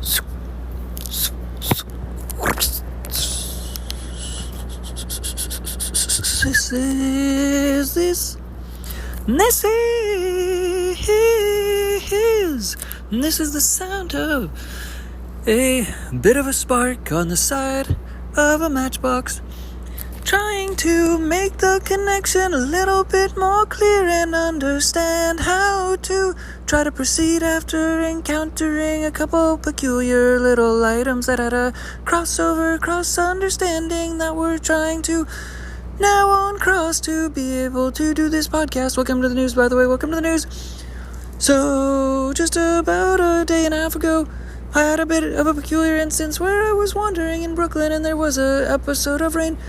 This is the sound of a bit of a spark on the side of a matchbox, trying to make the connection a little bit more clear and understand how to try to proceed after encountering a couple peculiar little items that had a cross-understanding that we're trying to now uncross to be able to do this podcast. Welcome to the news, by the way. Welcome to the news. So, just about a day and a half ago, I had a bit of a peculiar instance where I was wandering in Brooklyn and there was an episode of rain.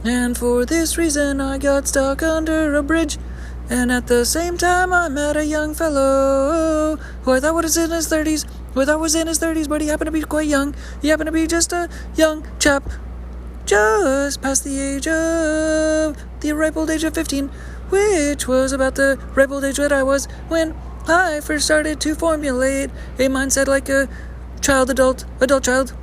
And for this reason, I got stuck under a bridge. And at the same time, I met a young fellow who I thought was in his 30s. But he happened to be quite young. He happened to be just a young chap, just past the ripe old age of 15, which was about the ripe old age that I was when I first started to formulate a mindset like a adult child.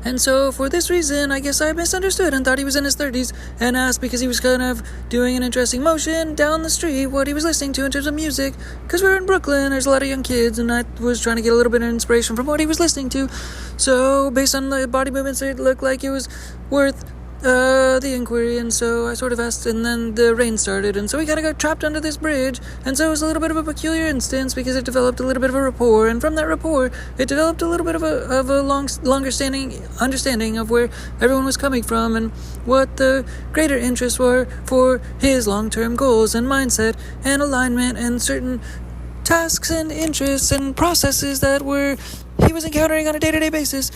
And so, for this reason, I guess I misunderstood and thought he was in his 30s and asked because he was kind of doing an interesting motion down the street what he was listening to in terms of music. Because we're in Brooklyn, there's a lot of young kids, and I was trying to get a little bit of inspiration from what he was listening to. So, based on the body movements, it looked like it was worth the inquiry, and so I sort of asked, and then the rain started, and so we kind of got trapped under this bridge, and so it was a little bit of a peculiar instance because it developed a little bit of a rapport, and from that rapport, it developed a little bit of a longer-standing understanding of where everyone was coming from and what the greater interests were for his long-term goals and mindset and alignment and certain tasks and interests and processes that he was encountering on a day-to-day basis.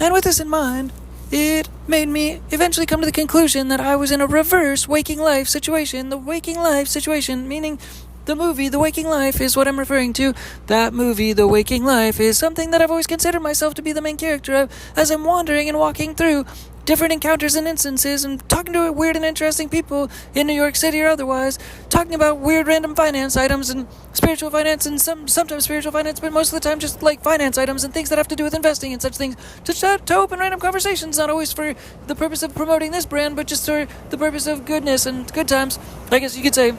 And with this in mind, it made me eventually come to the conclusion that I was in a reverse waking life situation. The waking life situation, meaning the movie The Waking Life, is what I'm referring to. That movie, The Waking Life, is something that I've always considered myself to be the main character of as I'm wandering and walking through different encounters and instances and talking to weird and interesting people in New York City or otherwise, talking about weird random finance items and spiritual finance and sometimes spiritual finance, but most of the time just like finance items and things that have to do with investing and such things, to open random conversations, not always for the purpose of promoting this brand, but just for the purpose of goodness and good times, I guess you could say.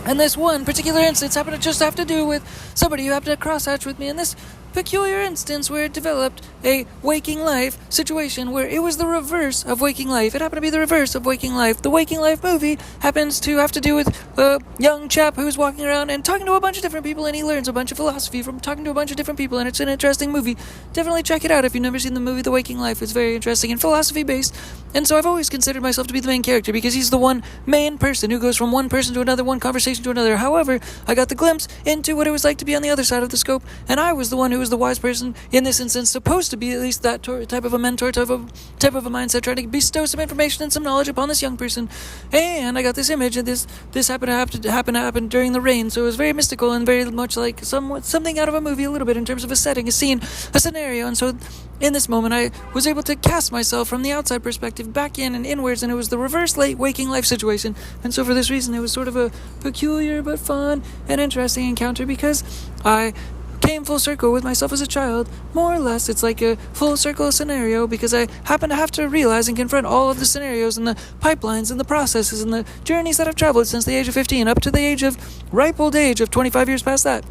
And this one particular instance happened to just have to do with somebody who happened to crosshatch with me in this peculiar instance where it developed a waking life situation where it was the reverse of waking life. It happened to be the reverse of waking life. The Waking Life movie happens to have to do with a young chap who's walking around and talking to a bunch of different people, and he learns a bunch of philosophy from talking to a bunch of different people, and it's an interesting movie. Definitely check it out if you've never seen the movie The Waking Life. It's very interesting and philosophy based, and so I've always considered myself to be the main character because he's the one main person who goes from one person to another, one conversation to another. However, I got the glimpse into what it was like to be on the other side of the scope, and I was the one who was the wise person in this instance, supposed to be at least that type of a mentor, type of a mindset, trying to bestow some information and some knowledge upon this young person. And I got this image, and this happened to happen during the rain, so it was very mystical and very much like something out of a movie, a little bit in terms of a setting, a scene, a scenario. And so in this moment, I was able to cast myself from the outside perspective back in and inwards, and it was the reverse late waking life situation. And so for this reason, it was sort of a peculiar but fun and interesting encounter because I came full circle with myself as a child. More or less, it's like a full circle scenario because I happen to have to realize and confront all of the scenarios and the pipelines and the processes and the journeys that I've traveled since the age of 15 up to the age of ripe old age of 25 years past that,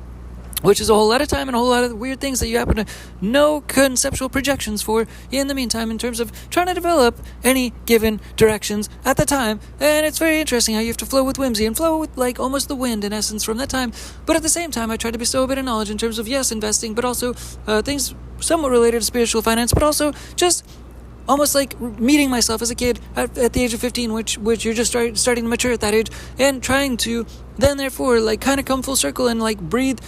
which is a whole lot of time and a whole lot of weird things that you happen to no conceptual projections for in the meantime in terms of trying to develop any given directions at the time. And it's very interesting how you have to flow with whimsy and flow with like almost the wind in essence from that time. But at the same time, I try to bestow a bit of knowledge in terms of, yes, investing, but also things somewhat related to spiritual finance, but also just almost like meeting myself as a kid at the age of 15, which you're just starting to mature at that age, and trying to then therefore like kind of come full circle and like breathe,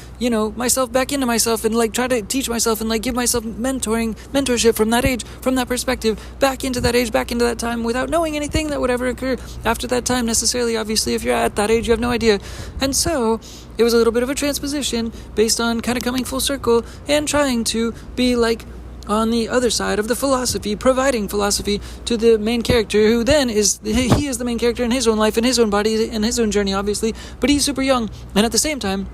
myself back into myself and like try to teach myself and like give myself mentorship from that age, from that perspective, back into that age, back into that time without knowing anything that would ever occur after that time necessarily. Obviously, if you're at that age, you have no idea. And so it was a little bit of a transposition based on kind of coming full circle and trying to be like on the other side of the philosophy, providing philosophy to the main character, who then is the main character in his own life, in his own body, in his own journey, obviously, but he's super young, and at the same time,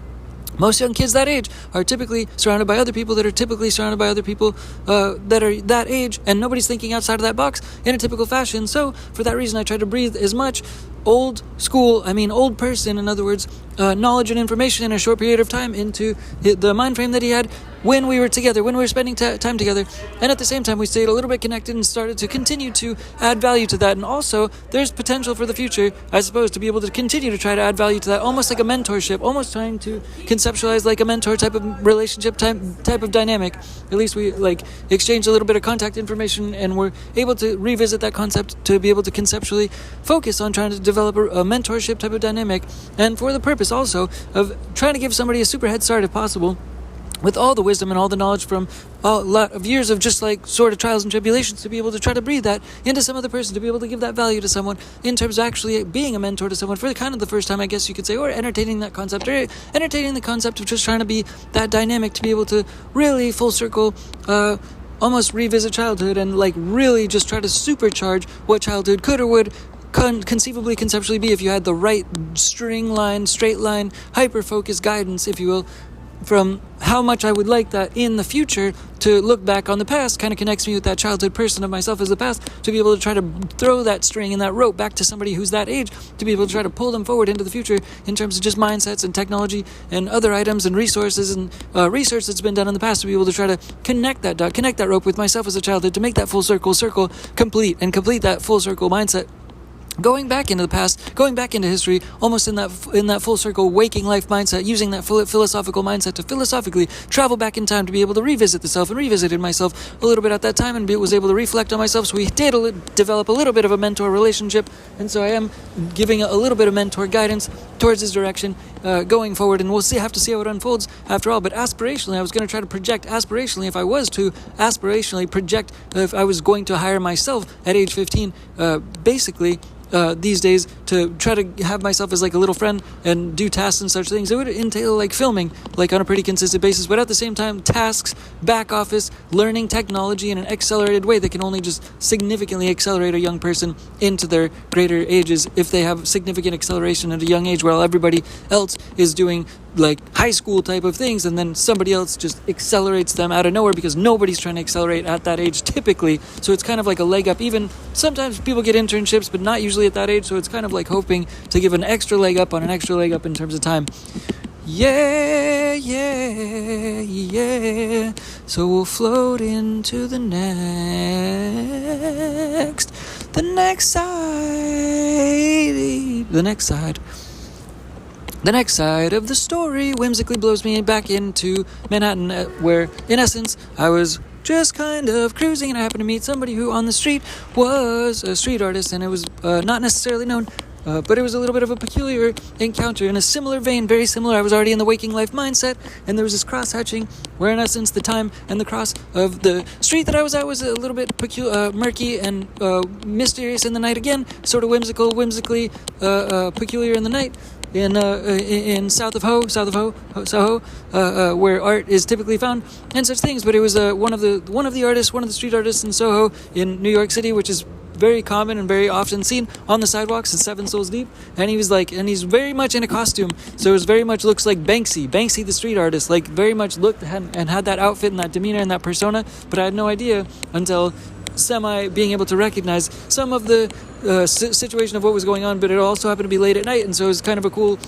Most young kids that age are typically surrounded by other people that are typically surrounded by other people that are that age, and nobody's thinking outside of that box in a typical fashion. So for that reason, I try to breathe as much old person, in other words, knowledge and information in a short period of time into the mind frame that he had when we were together, when we were spending time together. And at the same time, we stayed a little bit connected and started to continue to add value to that. And also, there's potential for the future, I suppose, to be able to continue to try to add value to that, almost like a mentorship, almost trying to conceptualize like a mentor type of relationship, type of dynamic. At least we exchange a little bit of contact information, and we're able to revisit that concept to be able to conceptually focus on trying to develop a mentorship type of dynamic, and for the purpose also of trying to give somebody a super head start if possible, with all the wisdom and all the knowledge from a lot of years of just sort of trials and tribulations, to be able to try to breathe that into some other person, to be able to give that value to someone in terms of actually being a mentor to someone for kind of the first time, I guess you could say, or entertaining that concept, or entertaining the concept of just trying to be that dynamic, to be able to really full circle almost revisit childhood and really just try to supercharge what childhood could or would conceivably, conceptually be if you had the right straight line, hyper-focused guidance, if you will, from how much I would like that in the future to look back on the past. Kind of connects me with that childhood person of myself as the past, to be able to try to throw that string and that rope back to somebody who's that age, to be able to try to pull them forward into the future in terms of just mindsets and technology and other items and resources and research that's been done in the past, to be able to try to connect that rope with myself as a childhood, to make that full circle complete that full circle mindset. Going back into the past, going back into history, almost in that full circle waking life mindset, using that philosophical mindset to philosophically travel back in time, to be able to revisit the self, and revisited myself a little bit at that time, and was able to reflect on myself. So we did develop a little bit of a mentor relationship, and so I am giving a little bit of mentor guidance towards his direction going forward, and we'll have to see how it unfolds after all. But aspirationally, I was going to try to project aspirationally, if I was to aspirationally project, if I was going to hire myself at age 15, basically these days, to try to have myself as a little friend and do tasks and such things. It would entail filming on a pretty consistent basis, but at the same time, tasks, back office, learning technology in an accelerated way that can only just significantly accelerate a young person into their greater ages, if they have significant acceleration at a young age, while everybody else is doing high school type of things, and then somebody else just accelerates them out of nowhere, because nobody's trying to accelerate at that age typically. So it's kind of like a leg up. Even sometimes people get internships, but not usually at that age, so it's kind of hoping to give an extra leg up on an extra leg up in terms of time. Yeah. So we'll float into the next side of the story whimsically blows me back into Manhattan, where, in essence, I was just kind of cruising, and I happened to meet somebody who on the street was a street artist, and it was not necessarily known, but it was a little bit of a peculiar encounter in a similar vein, very similar. I was already in the waking life mindset, and there was this cross-hatching where, in essence, the time and the cross of the street that I was at was a little bit murky and mysterious in the night again, sort of whimsically peculiar in the night. In Soho, where art is typically found and such things. But it was one of the street artists in Soho in New York City, which is very common and very often seen on the sidewalks, and 7 Souls Deep. And he was and he's very much in a costume, so it very much looks like Banksy the street artist, very much looked and had that outfit and that demeanor and that persona. But I had no idea until being able to recognize some of the situation of what was going on, but it also happened to be late at night, and so it was kind of a cool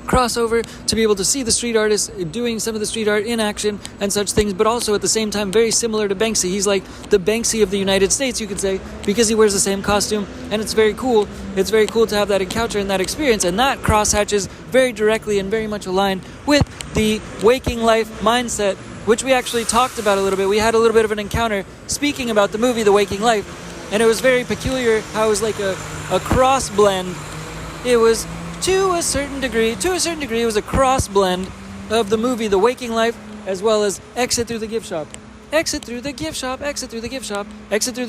crossover to be able to see the street artist doing some of the street art in action and such things, but also at the same time very similar to Banksy. He's like the Banksy of the United States, you could say, because he wears the same costume, and it's very cool. It's very cool to have that encounter and that experience, and that crosshatches very directly and very much aligned with the waking life mindset, which we actually talked about a little bit. We had a little bit of an encounter speaking about the movie The Waking Life, and it was very peculiar how it was like a cross blend. It was to a certain degree, it was a cross blend of the movie The Waking Life, as well as Exit Through the Gift Shop. Exit Through the Gift Shop. Exit Through the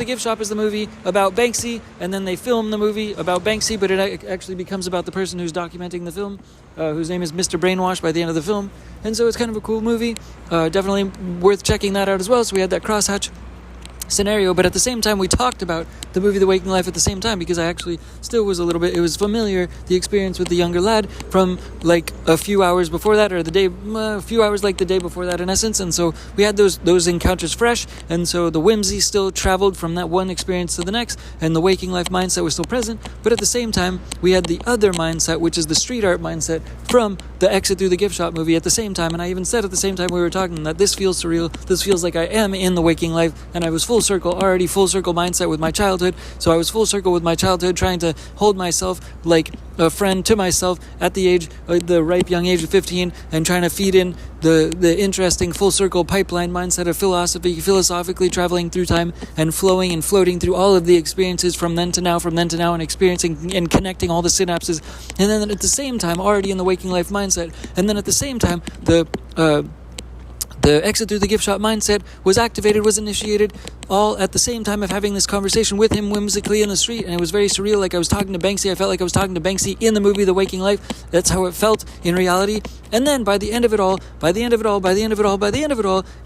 Gift Shop is the movie about Banksy, and then they film the movie about Banksy, but it actually becomes about the person who's documenting the film, whose name is Mr. Brainwash by the end of the film. And so it's kind of a cool movie, definitely worth checking that out as well. So we had that crosshatch scenario, but at the same time we talked about the movie The Waking Life at the same time, because I actually still was it was familiar, the experience with the younger lad from like a few hours before that, or a few hours like the day before that in essence, and so we had those encounters fresh, and so the whimsy still traveled from that one experience to the next, and the Waking Life mindset was still present, but at the same time we had the other mindset, which is the street art mindset from the Exit Through the Gift Shop movie at the same time, and I even said at the same time we were talking that this feels surreal, this feels like I am in the Waking Life, and I was full circle mindset with my childhood. So I was full circle with my childhood, trying to hold myself like a friend to myself at the ripe young age of 15, and trying to feed in the interesting full circle pipeline mindset of philosophically traveling through time and flowing and floating through all of the experiences from then to now, and experiencing and connecting all the synapses, and then at the same time already in the Waking Life mindset, and then at the same time the Exit Through the Gift Shop mindset was activated, was initiated, all at the same time of having this conversation with him whimsically in the street, and it was very surreal, like I was talking to Banksy. I felt like I was talking to Banksy in the movie The Waking Life. That's how it felt in reality. And then by the end of it all,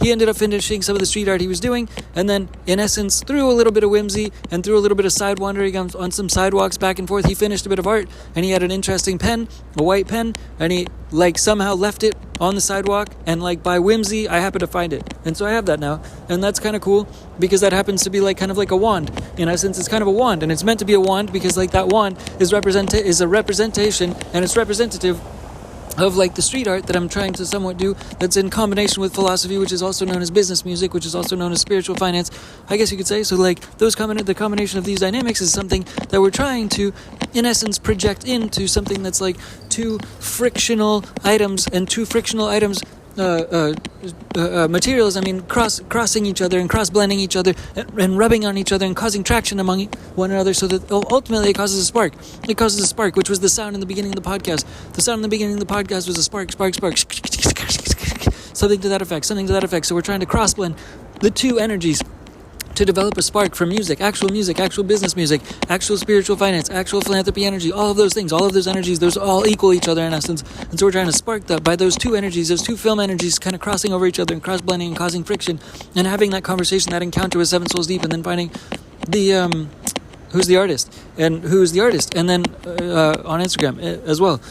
he ended up finishing some of the street art he was doing, and then in essence, through a little bit of whimsy and through a little bit of side wandering on some sidewalks back and forth, he finished a bit of art, and he had an interesting pen, a white pen, and he like somehow left it on the sidewalk, and like by whimsy I happened to find it, and so I have that now, and that's kind of cool, because that happens to be like kind of like a wand. In essence, it's kind of a wand, and it's meant to be a wand because like that wand is a representation, and it's representative of like the street art that I'm trying to somewhat do, that's in combination with philosophy, which is also known as business music, which is also known as spiritual finance, I guess you could say. So like the combination of these dynamics is something that we're trying to, in essence, project into something that's like two frictional items materials, crossing each other and cross-blending each other and rubbing on each other and causing traction among one another, so that ultimately it causes a spark. It causes a spark, which was the sound in the beginning of the podcast. The sound in the beginning of the podcast was a spark. Something to that effect. So we're trying to cross-blend the two energies to develop a spark for music, actual business music, actual spiritual finance, actual philanthropy energy, all of those things, all of those energies, those all equal each other in essence. And so we're trying to spark that by those two energies, those two film energies kind of crossing over each other and cross-blending and causing friction, and having that conversation, that encounter with Seven Souls Deep, and then finding the, who's the artist, and then on Instagram as well.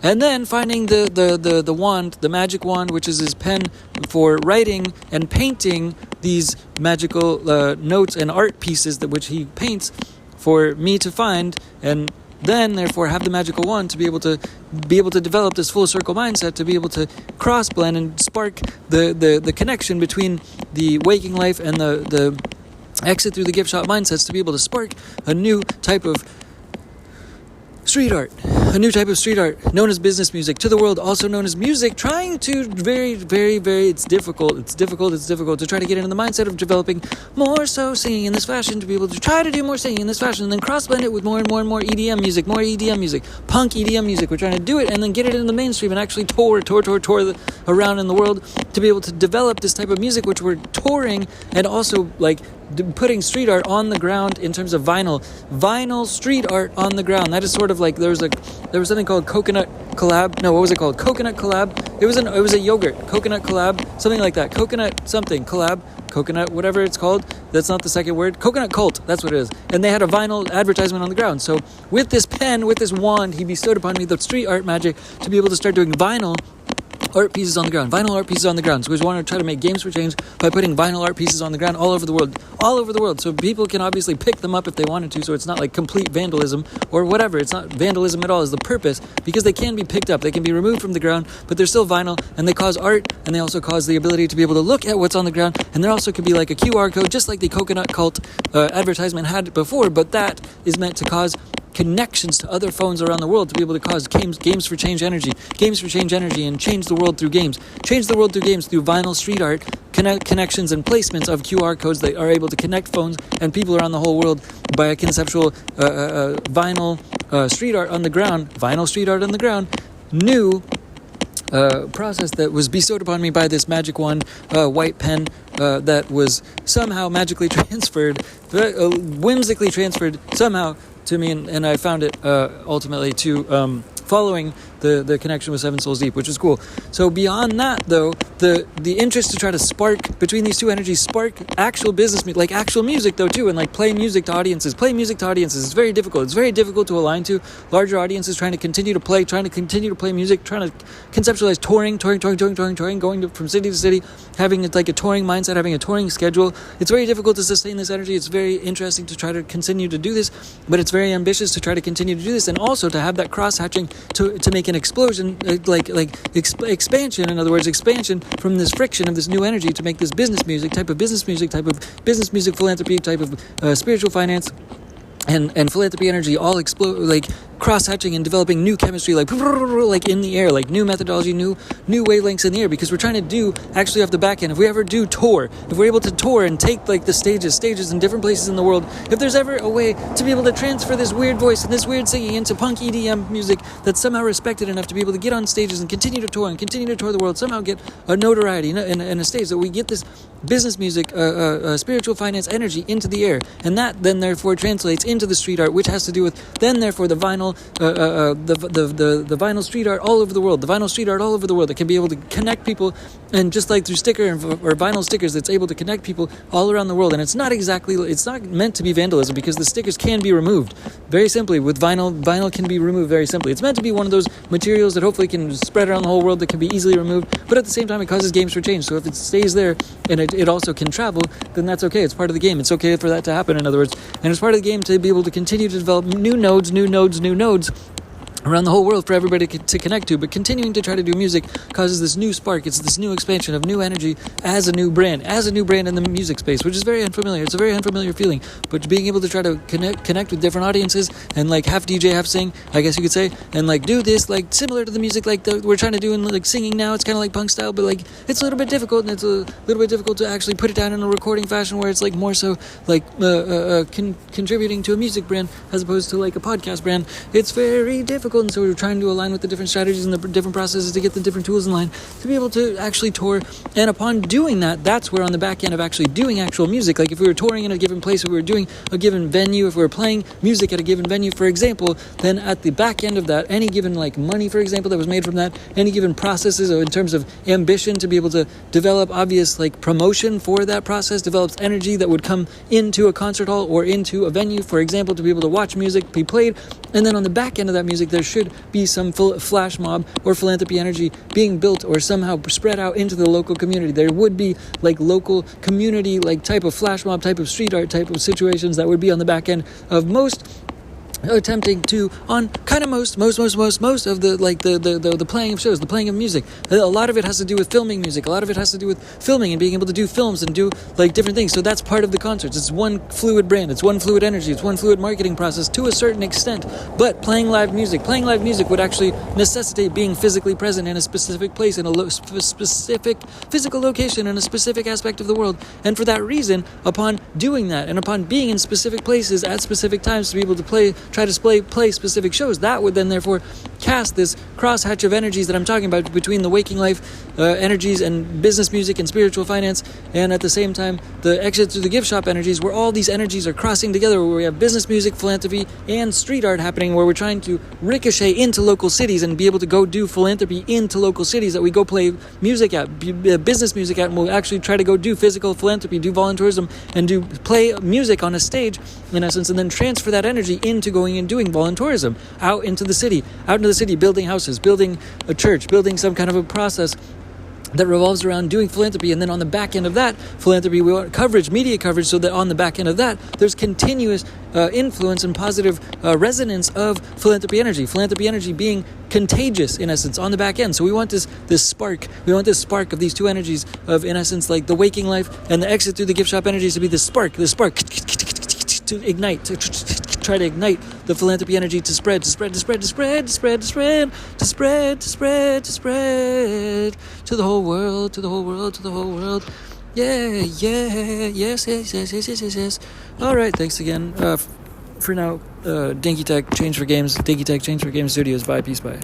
And then finding the wand, the magic wand, which is his pen for writing and painting these magical notes and art pieces which he paints for me to find, and then therefore have the magical wand to be able to develop this full circle mindset, to be able to cross blend and spark the connection between the Waking Life and the Exit Through the Gift Shop mindsets, to be able to spark a new type of street art known as business music to the world, also known as music, trying to it's difficult to try to get into the mindset of developing more so singing in this fashion, to be able to try to do more singing in this fashion, and then cross-blend it with more and more EDM music, punk EDM music. We're trying to do it and then get it in the mainstream and actually tour around in the world to be able to develop this type of music, which we're touring, and also like putting street art on the ground in terms of vinyl street art on the ground. That is sort of like there was something called coconut collab. No, what was it called? Coconut collab. It was a yogurt coconut collab, something like that. Coconut something collab, coconut whatever it's called. That's not the second word. Coconut cult. That's what it is. And they had a vinyl advertisement on the ground. So with this pen, with this wand, he bestowed upon me the street art magic to be able to start doing vinyl art pieces on the ground. So we want to try to make games for change by putting vinyl art pieces on the ground all over the world. So people can obviously pick them up if they wanted to, so it's not like complete vandalism or whatever. It's not vandalism at all is the purpose, because they can be picked up, they can be removed from the ground, but they're still vinyl, and they cause art, and they also cause the ability to be able to look at what's on the ground. And there also could be like a QR code, just like the Coconut Cult advertisement had before, but that is meant to cause connections to other phones around the world, to be able to cause games for change energy, and change the world through games, through vinyl street art, connections and placements of QR codes that are able to connect phones and people around the whole world by a conceptual vinyl street art on the ground, new process that was bestowed upon me by this magic wand, white pen, that was somehow magically transferred, whimsically transferred somehow to me, and I found it ultimately to following the connection with Seven Souls Deep, which is cool. So beyond that, though, the interest to try to spark between these two energies, spark actual business, like actual music, though, too, and like play music to audiences. Play music to audiences is very difficult. It's very difficult to align to larger audiences, trying to continue to play music, trying to conceptualize touring, going from city to city, having like a touring mindset, having a touring schedule. It's very difficult to sustain this energy. It's very interesting to try to continue to do this, but it's very ambitious to try to continue to do this, and also to have that cross-hatching to make an explosion, expansion, in other words, expansion from this friction of this new energy to make this business music, type of business music, philanthropy, type of spiritual finance, and philanthropy energy all explode, like cross-hatching and developing new chemistry, like in the air, like new methodology, new wavelengths in the air, because we're trying to do actually off the back end. If we ever do tour, if we're able to tour and take like the stages in different places in the world, if there's ever a way to be able to transfer this weird voice and this weird singing into punk EDM music that's somehow respected enough to be able to get on stages and continue to tour the world, somehow get a notoriety and a stage, that we get this business music, spiritual finance energy into the air, and that then therefore translates into the street art, which has to do with then therefore the vinyl, the vinyl street art all over the world, that can be able to connect people, and just like through sticker or vinyl stickers, that's able to connect people all around the world. And it's not meant to be vandalism, because the stickers can be removed very simply with vinyl can be removed very simply. It's meant to be one of those materials that hopefully can spread around the whole world, that can be easily removed, but at the same time it causes games for change. So if it stays there and it also can travel, then that's okay. It's part of the game. It's okay for that to happen, in other words, and it's part of the game to be able to continue to develop new nodes around the whole world for everybody to connect to. But continuing to try to do music causes this new spark. It's this new expansion of new energy as a new brand in the music space, which is very unfamiliar. It's a very unfamiliar feeling, but being able to try to connect with different audiences, and like half DJ, half sing, I guess you could say, and like do this like similar to the music like we're trying to do in like singing now. It's kind of like punk style, but like it's a little bit difficult, and it's a little bit difficult to actually put it down in a recording fashion where it's like more so like contributing to a music brand as opposed to like a podcast brand. It's very difficult. And so we were trying to align with the different strategies and the different processes to get the different tools in line to be able to actually tour. And upon doing that, that's where on the back end of actually doing actual music, like if we were touring in a given place, if we were doing a given venue, if we were playing music at a given venue, for example, then at the back end of that, any given like money, for example, that was made from that, any given processes in terms of ambition to be able to develop obvious like promotion for that process, develops energy that would come into a concert hall or into a venue, for example, to be able to watch music be played. And then on the back end of that music, there should be some flash mob or philanthropy energy being built or somehow spread out into the local community. There would be like local community, like type of flash mob, type of street art, type of situations that would be on the back end of most attempting to on kind of most of the like the playing of shows, the playing of music. A lot of it has to do with filming music. A lot of it has to do with filming and being able to do films and do like different things. So that's part of the concerts. It's one fluid brand. It's one fluid energy. It's one fluid marketing process to a certain extent. But playing live music would actually necessitate being physically present in a specific place, in a specific physical location, in a specific aspect of the world. And for that reason, upon doing that and upon being in specific places at specific times to be able to try to play specific shows, that would then therefore cast this crosshatch of energies that I'm talking about between the waking life energies and business music and spiritual finance, and at the same time the exit through the gift shop energies, where all these energies are crossing together, where we have business music, philanthropy, and street art happening, where we're trying to ricochet into local cities and be able to go do philanthropy into local cities that we go play music at, business music at, and we'll actually try to go do physical philanthropy, do volunteerism, and do play music on a stage, in essence, and then transfer that energy into going and doing volunteerism out into the city, building houses, building a church, building some kind of a process that revolves around doing philanthropy. And then on the back end of that philanthropy, we want coverage, media coverage, so that on the back end of that, there's continuous influence and positive resonance of philanthropy energy being contagious, in essence, on the back end. So we want this spark of these two energies of, in essence, like the waking life and the exit through the gift shop energies to be the spark to ignite, to try to ignite the philanthropy energy to spread to the whole world. Yes. All right, thanks again. For now, Dinky Tech, Change for Games Studios. Bye, peace, bye.